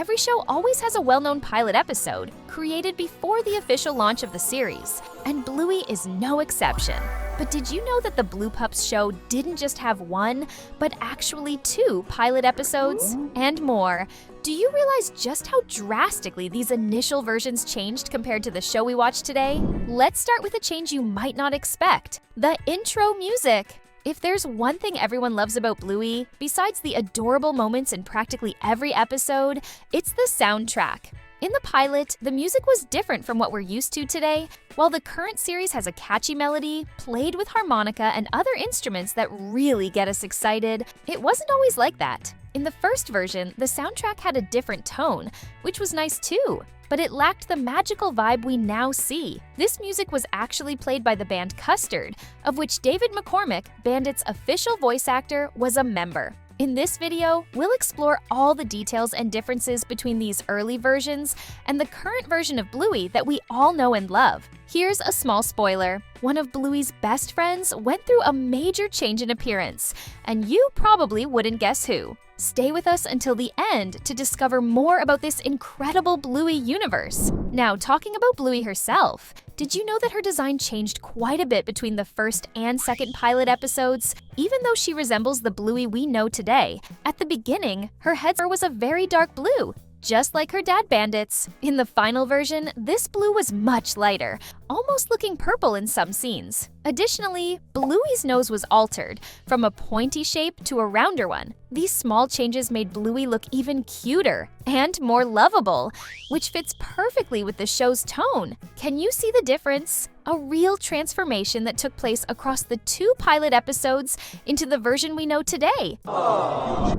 Every show always has a well-known pilot episode created before the official launch of the series, and Bluey is no exception. But did you know that the Blue Pups show didn't just have one, but actually 2 pilot episodes? And more. Do you realize just how drastically these initial versions changed compared to the show we watched today? Let's start with a change you might not expect: the intro music. If there's one thing everyone loves about Bluey, besides the adorable moments in practically every episode, it's the soundtrack. In the pilot, the music was different from what we're used to today. While the current series has a catchy melody, played with harmonica and other instruments that really get us excited, it wasn't always like that. In the first version, the soundtrack had a different tone, which was nice too, but it lacked the magical vibe we now see. This music was actually played by the band Custard, of which David McCormick, Bandit's official voice actor, was a member. In this video, we'll explore all the details and differences between these early versions and the current version of Bluey that we all know and love. Here's a small spoiler. One of Bluey's best friends went through a major change in appearance, and you probably wouldn't guess who. Stay with us until the end to discover more about this incredible Bluey universe. Now, talking about Bluey herself, did you know that her design changed quite a bit between the first and second pilot episodes? Even though she resembles the Bluey we know today, at the beginning, her head was a very dark blue, just like her dad Bandit's. In the final version, this blue was much lighter, almost looking purple in some scenes. Additionally, Bluey's nose was altered, from a pointy shape to a rounder one. These small changes made Bluey look even cuter and more lovable, which fits perfectly with the show's tone. Can you see the difference? A real transformation that took place across the 2 pilot episodes into the version we know today.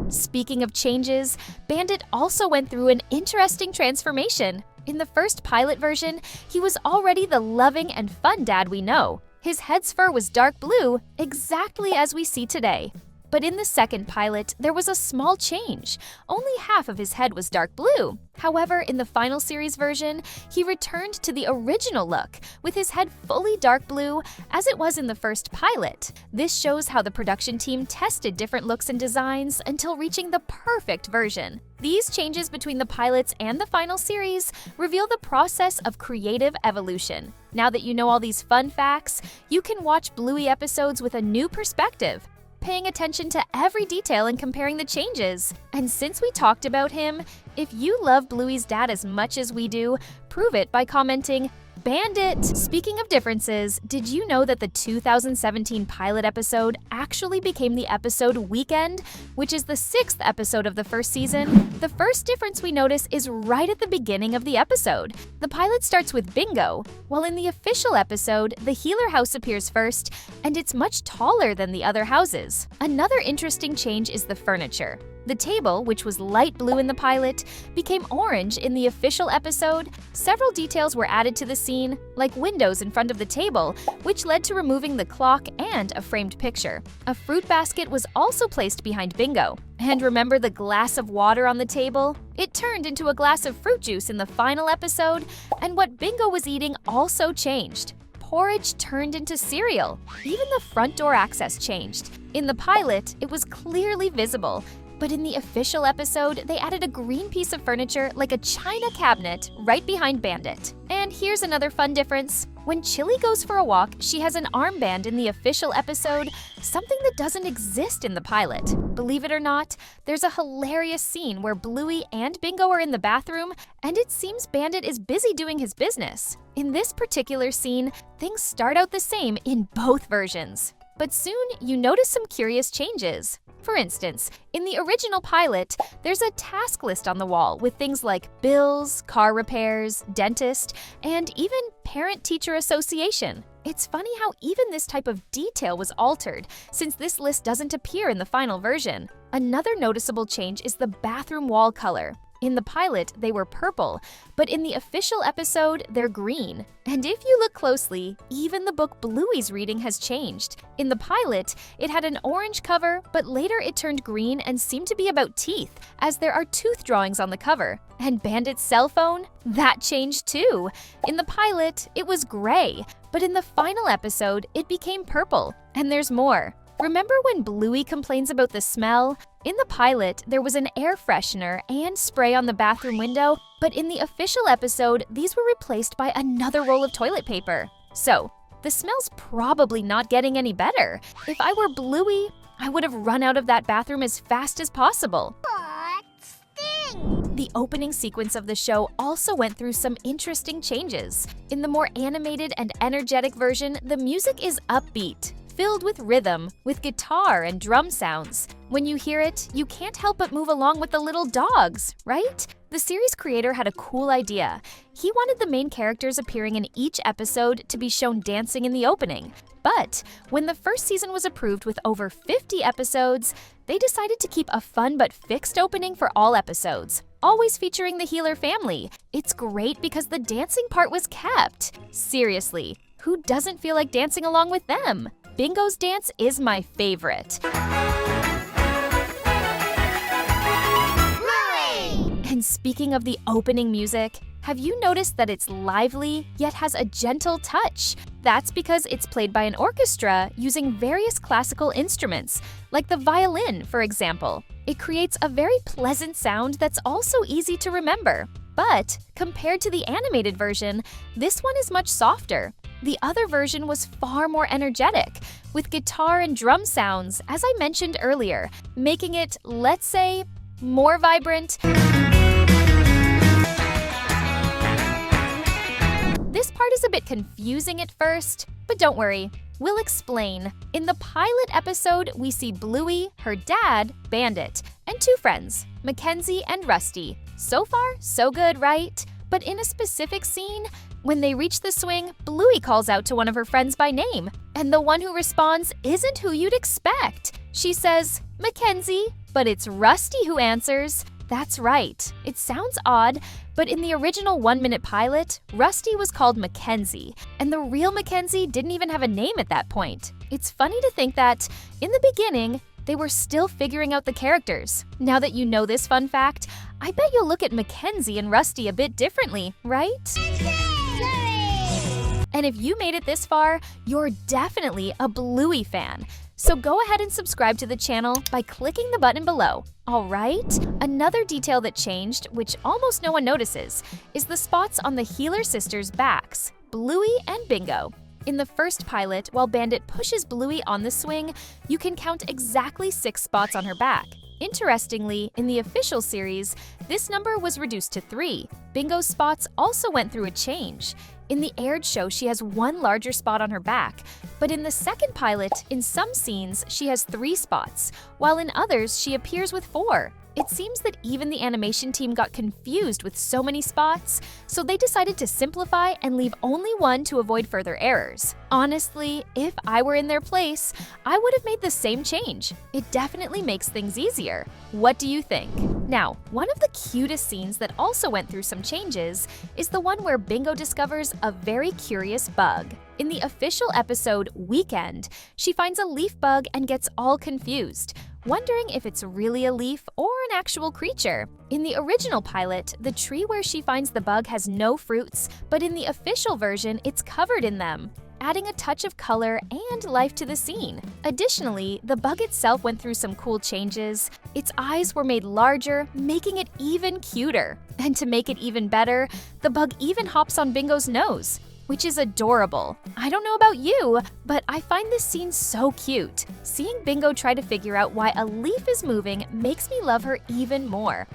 Speaking of changes, Bandit also went through an interesting transformation. In the first pilot version, he was already the loving and fun dad we know. His head's fur was dark blue, exactly as we see today. But in the second pilot, there was a small change. Only half of his head was dark blue. However, in the final series version, he returned to the original look, with his head fully dark blue, as it was in the first pilot. This shows how the production team tested different looks and designs until reaching the perfect version. These changes between the pilots and the final series reveal the process of creative evolution. Now that you know all these fun facts, you can watch Bluey episodes with a new perspective, paying attention to every detail and comparing the changes. And since we talked about him, if you love Bluey's dad as much as we do, prove it by commenting Bandit. Speaking of differences, did you know that the 2017 pilot episode actually became the episode Weekend, which is the 6th episode of the first season? The first difference we notice is right at the beginning of the episode. The pilot starts with Bingo, while in the official episode, the Healer House appears first, and it's much taller than the other houses. Another interesting change is the furniture. The table, which was light blue in the pilot, became orange in the official episode. Several details were added to the scene, like windows in front of the table, which led to removing the clock and a framed picture. A fruit basket was also placed behind Bingo. And remember the glass of water on the table? It turned into a glass of fruit juice in the final episode, and what Bingo was eating also changed. Porridge turned into cereal. Even the front door access changed. In the pilot, it was clearly visible. But in the official episode, they added a green piece of furniture like a china cabinet right behind Bandit. And here's another fun difference. When Chili goes for a walk, she has an armband in the official episode, something that doesn't exist in the pilot. Believe it or not, there's a hilarious scene where Bluey and Bingo are in the bathroom, and it seems Bandit is busy doing his business. In this particular scene, things start out the same in both versions. But soon, you notice some curious changes. For instance, in the original pilot, there's a task list on the wall with things like bills, car repairs, dentist, and even parent-teacher association. It's funny how even this type of detail was altered, since this list doesn't appear in the final version. Another noticeable change is the bathroom wall color. In the pilot, they were purple, but in the official episode, they're green. And if you look closely, even the book Bluey's reading has changed. In the pilot, it had an orange cover, but later it turned green and seemed to be about teeth, as there are tooth drawings on the cover. And Bandit's cell phone? That changed too. In the pilot, it was gray, but in the final episode, it became purple. And there's more. Remember when Bluey complains about the smell? In the pilot, there was an air freshener and spray on the bathroom window, but in the official episode, these were replaced by another roll of toilet paper. So, the smell's probably not getting any better. If I were Bluey, I would have run out of that bathroom as fast as possible. The opening sequence of the show also went through some interesting changes. In the more animated and energetic version, the music is upbeat, filled with rhythm, with guitar and drum sounds. When you hear it, you can't help but move along with the little dogs, right? The series creator had a cool idea. He wanted the main characters appearing in each episode to be shown dancing in the opening. But when the first season was approved with over 50 episodes, they decided to keep a fun but fixed opening for all episodes, always featuring the Healer family. It's great because the dancing part was kept. Seriously, who doesn't feel like dancing along with them? Bingo's dance is my favorite. And speaking of the opening music, have you noticed that it's lively, yet has a gentle touch? That's because it's played by an orchestra using various classical instruments, like the violin, for example. It creates a very pleasant sound that's also easy to remember. But compared to the animated version, this one is much softer. The other version was far more energetic, with guitar and drum sounds, as I mentioned earlier, making it, let's say, more vibrant. This part is a bit confusing at first, but don't worry, we'll explain. In the pilot episode, we see Bluey, her dad, Bandit, and two friends, McKenzie and Rusty. So far, so good, right? But in a specific scene, when they reach the swing, Bluey calls out to one of her friends by name, and the one who responds isn't who you'd expect. She says, "McKenzie," but it's Rusty who answers. That's right. It sounds odd, but in the original 1-minute pilot, Rusty was called McKenzie, and the real McKenzie didn't even have a name at that point. It's funny to think that, in the beginning, they were still figuring out the characters. Now that you know this fun fact, I bet you'll look at McKenzie and Rusty a bit differently, right? And if you made it this far, you're definitely a Bluey fan. So go ahead and subscribe to the channel by clicking the button below. Alright? Another detail that changed, which almost no one notices, is the spots on the Healer sisters' backs, Bluey and Bingo. In the first pilot, while Bandit pushes Bluey on the swing, you can count exactly 6 spots on her back. Interestingly, in the official series, this number was reduced to 3. Bingo's spots also went through a change. In the aired show, she has 1 larger spot on her back, but in the second pilot, in some scenes, she has 3 spots, while in others, she appears with 4. It seems that even the animation team got confused with so many spots, so they decided to simplify and leave only 1 to avoid further errors. Honestly, if I were in their place, I would have made the same change. It definitely makes things easier. What do you think? Now, one of the cutest scenes that also went through some changes is the one where Bingo discovers a very curious bug. In the official episode, Weekend, she finds a leaf bug and gets all confused, wondering if it's really a leaf or an actual creature. In the original pilot, the tree where she finds the bug has no fruits, but in the official version, it's covered in them, adding a touch of color and life to the scene. Additionally, the bug itself went through some cool changes. Its eyes were made larger, making it even cuter. And to make it even better, the bug even hops on Bingo's nose, which is adorable. I don't know about you, but I find this scene so cute. Seeing Bingo try to figure out why a leaf is moving makes me love her even more.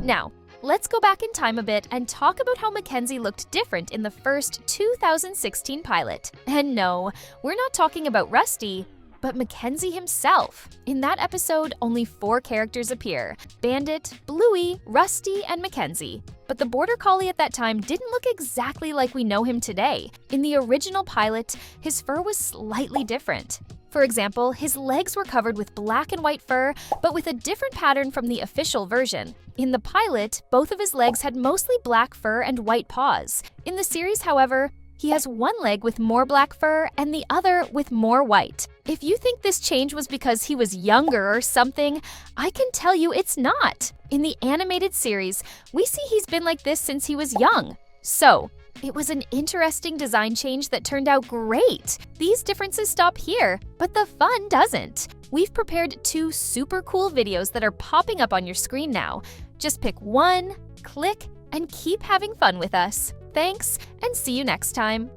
Now, let's go back in time a bit and talk about how McKenzie looked different in the first 2016 pilot. And no, we're not talking about Rusty, but McKenzie himself. In that episode, only 4 characters appear: Bandit, Bluey, Rusty, and McKenzie. But the Border Collie at that time didn't look exactly like we know him today. In the original pilot, his fur was slightly different. For example, his legs were covered with black and white fur, but with a different pattern from the official version. In the pilot, both of his legs had mostly black fur and white paws. In the series, however, he has one leg with more black fur and the other with more white. If you think this change was because he was younger or something, I can tell you it's not. In the animated series, we see he's been like this since he was young. So, It was an interesting design change that turned out great. These differences stop here, but the fun doesn't. We've prepared 2 super cool videos that are popping up on your screen now. Just pick one, click, and keep having fun with us. Thanks, and see you next time.